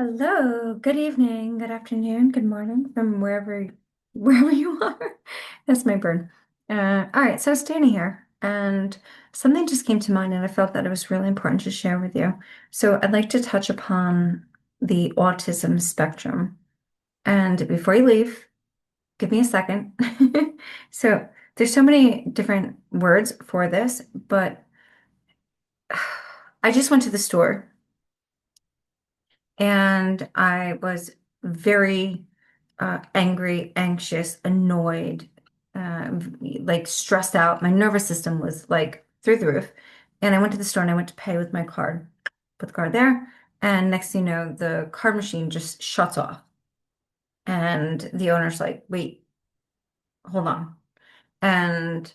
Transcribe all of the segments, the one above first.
Hello, good evening, good afternoon, good morning from wherever you are. That's my bird. All right, so I was standing here and something just came to mind and I felt that it was really important to share with you. So I'd like to touch upon the autism spectrum. And before you leave, give me a second. So there's so many different words for this, but I just went to the store and I was very angry, anxious, annoyed, like stressed out. My nervous system was like through the roof. And I went to the store and I went to pay with my card, put the card there. And next thing you know, the card machine just shuts off. And the owner's like, wait, hold on. And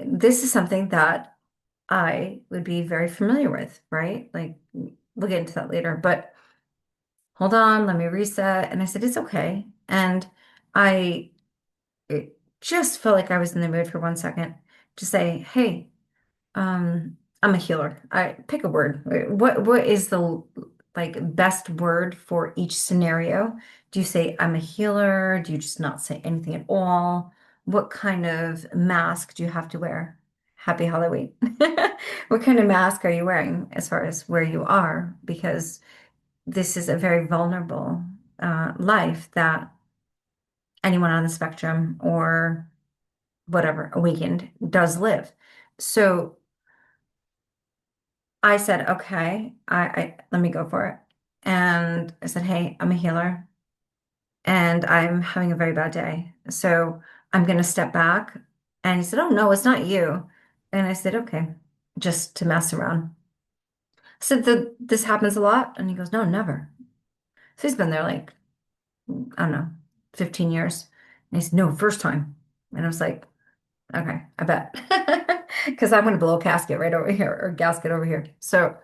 this is something that I would be very familiar with, right? Like, we'll get into that later. But hold on, let me reset. And I said, it's okay. And I it just felt like I was in the mood for 1 second to say, hey, I'm a healer. I pick a word. What is the like best word for each scenario? Do you say I'm a healer? Do you just not say anything at all? What kind of mask do you have to wear? Happy Halloween. What kind of mask are you wearing as far as where you are? Because this is a very vulnerable life that anyone on the spectrum or whatever awakened does live. So I said, okay, I let me go for it. And I said, hey, I'm a healer and I'm having a very bad day. So I'm going to step back. And he said, oh, no, it's not you. And I said, okay, just to mess around. I said, this happens a lot. And he goes, no, never. So he's been there like, I don't know, 15 years. And he said, no, first time. And I was like, okay, I bet. Because I'm going to blow a casket right over here or gasket over here. So,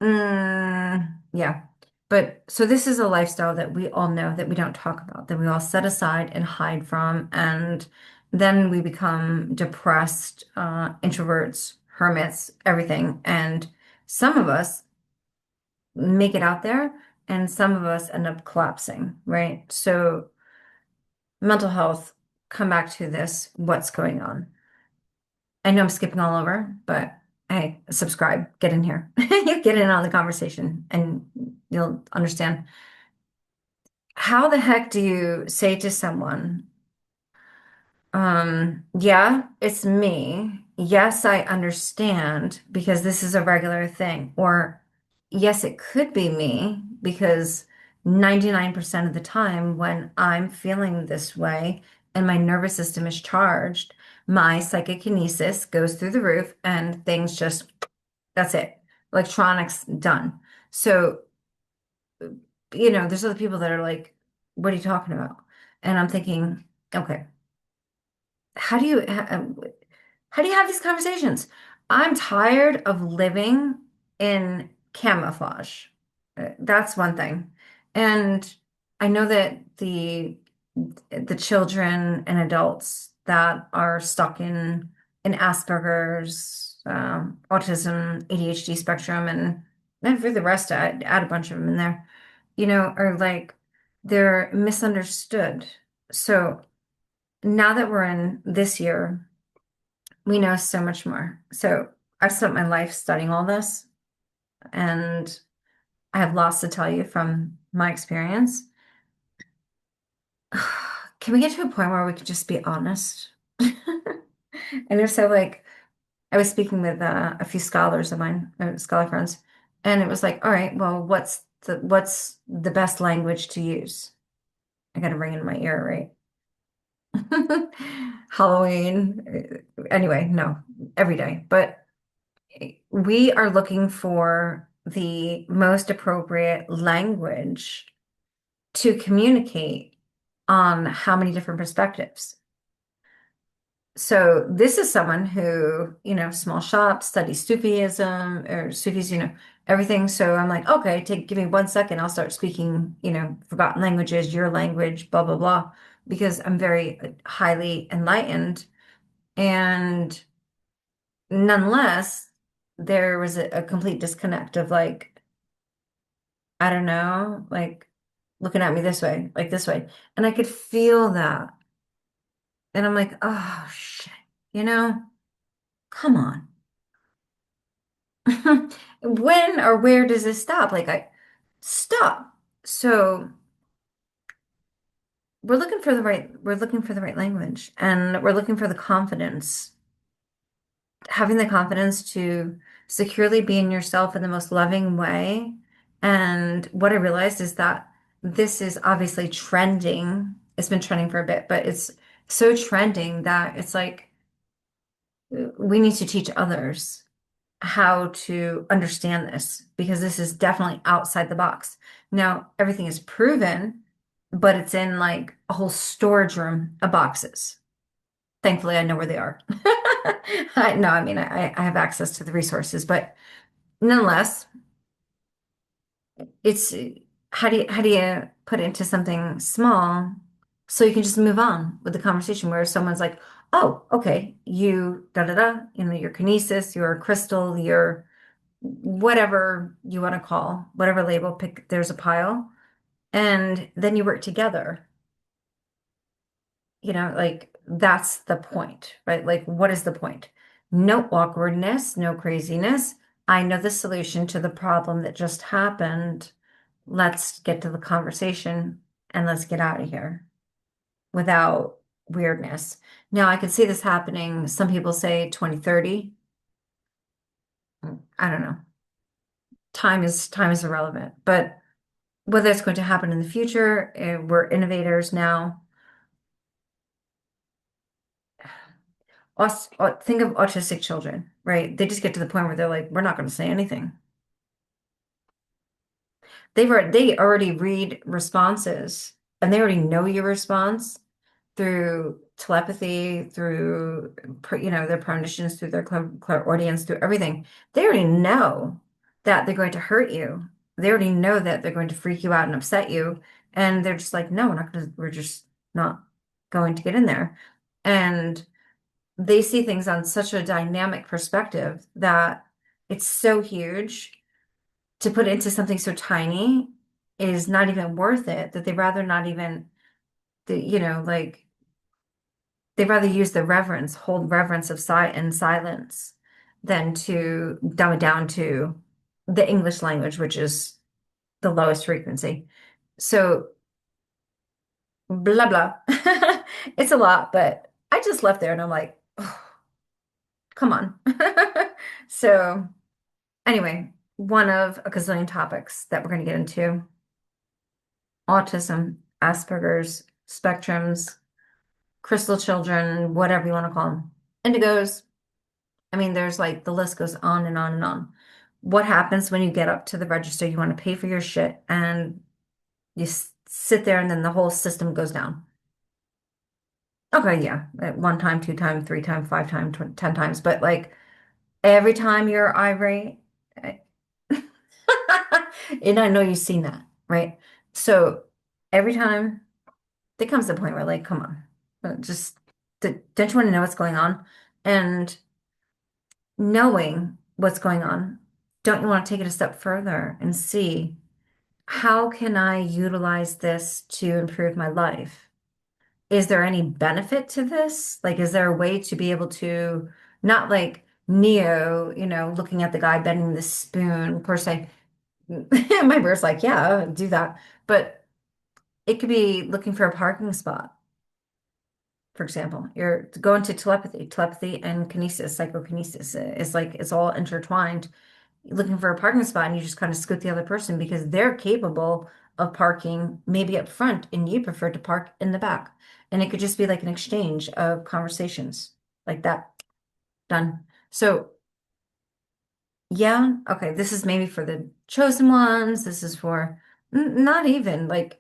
yeah. But so this is a lifestyle that we all know that we don't talk about, that we all set aside and hide from. And then we become depressed, introverts, hermits, everything. And some of us make it out there and some of us end up collapsing, right? So mental health, come back to this, what's going on? I know I'm skipping all over, but hey, subscribe, get in here. You get in on the conversation and you'll understand. How the heck do you say to someone, yeah, it's me. Yes, I understand because this is a regular thing. Or yes, it could be me because 99% of the time when I'm feeling this way and my nervous system is charged, my psychokinesis goes through the roof and things just, that's it. Electronics done. So, there's other people that are like, what are you talking about? And I'm thinking, okay, how do you how do you have these conversations? I'm tired of living in camouflage. That's one thing. And I know that the children and adults that are stuck in Asperger's, autism, ADHD spectrum, and for the rest, I add a bunch of them in there, are like they're misunderstood. So now that we're in this year, we know so much more. So I've spent my life studying all this, and I have lots to tell you from my experience. Can we get to a point where we could just be honest? And if so, like, I was speaking with a few scholars of mine, scholar friends, and it was like, all right, well, what's the best language to use? I got a ring in my ear, right? Halloween. Anyway, no, every day. But we are looking for the most appropriate language to communicate on how many different perspectives. So this is someone who, small shop, studies Sufism or Sufis, everything. So I'm like, okay, give me 1 second. I'll start speaking, forgotten languages, your language, blah, blah, blah, because I'm very highly enlightened. And nonetheless, there was a complete disconnect of like, I don't know, like looking at me this way, like this way. And I could feel that. And I'm like, oh shit, you know, come on. When or where does this stop? Like I stop. So we're looking for the right language and we're looking for the confidence, having the confidence to securely be in yourself in the most loving way. And what I realized is that this is obviously trending. It's been trending for a bit, but it's so trending that it's like we need to teach others how to understand this because this is definitely outside the box. Now, everything is proven, but it's in like a whole storage room of boxes. Thankfully, I know where they are. No, I mean, I have access to the resources, but nonetheless, it's how do you put it into something small so you can just move on with the conversation where someone's like, oh, okay, you da da da, you know, your kinesis, your crystal, your whatever you want to call, whatever label, pick, there's a pile, and then you work together. You know, like that's the point, right? Like, what is the point? No awkwardness, no craziness. I know the solution to the problem that just happened. Let's get to the conversation and let's get out of here without weirdness. Now, I could see this happening. Some people say 2030. I don't know. Time is irrelevant, but whether it's going to happen in the future, we're innovators now. Think of autistic children, right? They just get to the point where they're like, we're not going to say anything. They already read responses and they already know your response through telepathy, through their premonitions, through their clairaudience, through everything. They already know that they're going to hurt you. They already know that they're going to freak you out and upset you, and they're just like, no, we're just not going to get in there. And they see things on such a dynamic perspective that it's so huge to put into something so tiny is not even worth it, that they rather not even like they'd rather use the reverence, hold reverence of sight and silence than to dumb it down to the English language, which is the lowest frequency. So blah blah. It's a lot, but I just left there and I'm like, oh, come on. So anyway, one of a gazillion topics that we're going to get into: autism, Asperger's, spectrums, crystal children, whatever you want to call them, indigos. I mean, there's like the list goes on and on and on. What happens when you get up to the register? You want to pay for your shit and you sit there and then the whole system goes down. Okay, yeah, one time, two time, three time, five time, 10 times, but like every time you're irate, I- and I know you've seen that, right? So every time there comes a point where like, come on, just don't you want to know what's going on? And knowing what's going on, don't you want to take it a step further and see how can I utilize this to improve my life? Is there any benefit to this? Like, is there a way to be able to not like Neo, looking at the guy bending the spoon? Of course, my bird's like, yeah, do that. But it could be looking for a parking spot, for example. You're going to telepathy and kinesis, psychokinesis. It's like it's all intertwined, looking for a parking spot and you just kind of scoot the other person because they're capable of parking maybe up front and you prefer to park in the back. And it could just be like an exchange of conversations like that. Done. So, yeah, okay, this is maybe for the chosen ones. This is for not even like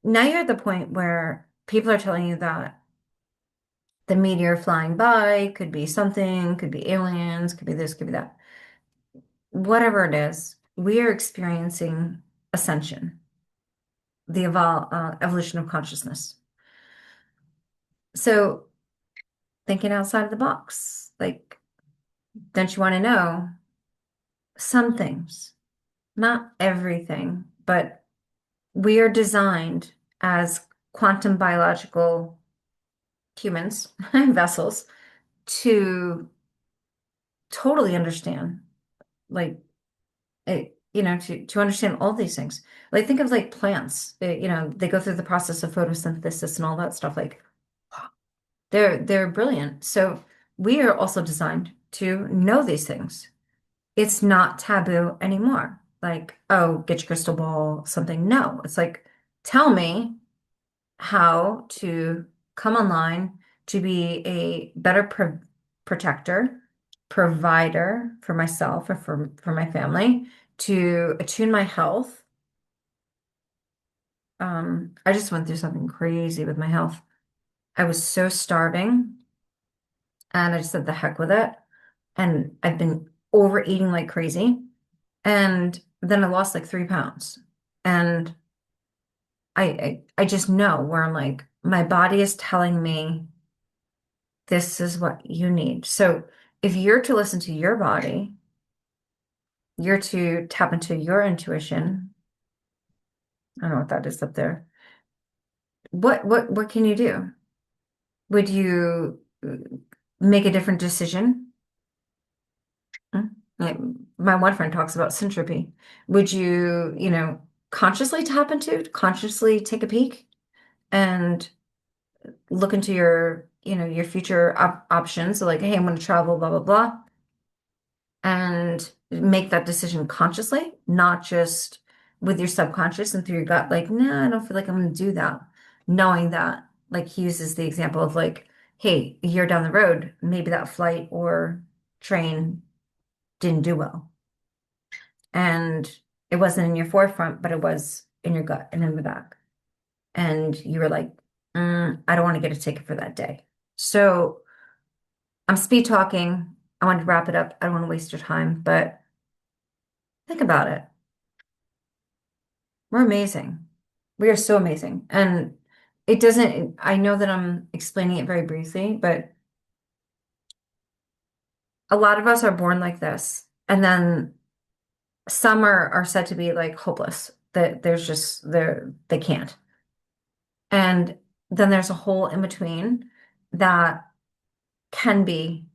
now you're at the point where people are telling you that the meteor flying by could be something, could be aliens, could be this, could be that. Whatever it is, we are experiencing ascension, the evolution of consciousness. So thinking outside of the box, like, don't you want to know some things? not everything, but we are designed as quantum biological humans, vessels, to totally understand, like, to understand all these things. Like, think of like plants. They go through the process of photosynthesis and all that stuff. Like, they're brilliant. So we are also designed to know these things. It's not taboo anymore. Like, oh, get your crystal ball, something. No, it's like, tell me how to come online to be a better protector, provider for myself or for my family, to attune my health. I just went through something crazy with my health. I was so starving, and I just said the heck with it. And I've been overeating like crazy. And then I lost like 3 pounds. And I just know where I'm like, my body is telling me this is what you need. So if you're to listen to your body, you're to tap into your intuition. I don't know what that is up there. What can you do? Would you make a different decision? Hmm? Like, my one friend talks about syntropy. Would you, consciously tap into, consciously take a peek and look into your future options? So like, hey, I'm going to travel, blah, blah, blah, and make that decision consciously, not just with your subconscious and through your gut, like, no, I don't feel like I'm going to do that. Knowing that, like, he uses the example of like, hey, a year down the road, maybe that flight or train didn't do well. And it wasn't in your forefront, but it was in your gut and in the back. And you were like, I don't want to get a ticket for that day. So I'm speed talking. I want to wrap it up. I don't want to waste your time, but think about it. We're amazing. We are so amazing. And it doesn't, I know that I'm explaining it very briefly, but a lot of us are born like this. And then some are said to be like hopeless, that there's just, they can't. And then there's a whole in between that can be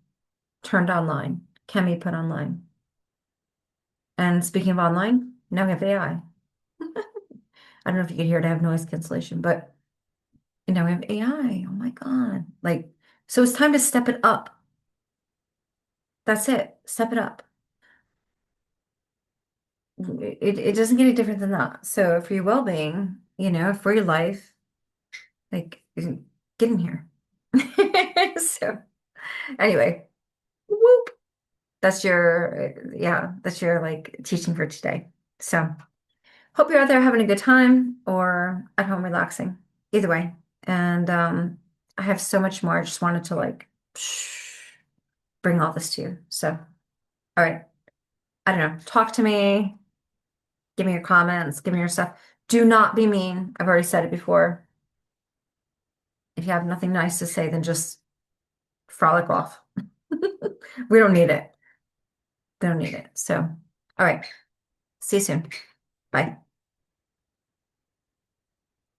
turned online, can be put online. And speaking of online, now we have AI. I don't know if you can hear it, I have noise cancellation, but now we have AI. Oh my God. Like, so it's time to step it up. That's it. Step it up. It doesn't get any different than that. So for your well-being, for your life, like, get in here. So anyway, whoop. That's your like teaching for today. So hope you're out there having a good time or at home relaxing. Either way. And I have so much more. I just wanted to like bring all this to you. So, all right. I don't know. Talk to me. Give me your comments. Give me your stuff. Do not be mean. I've already said it before. If you have nothing nice to say, then just frolic off. We don't need it. They don't need it. So, all right. See you soon. Bye.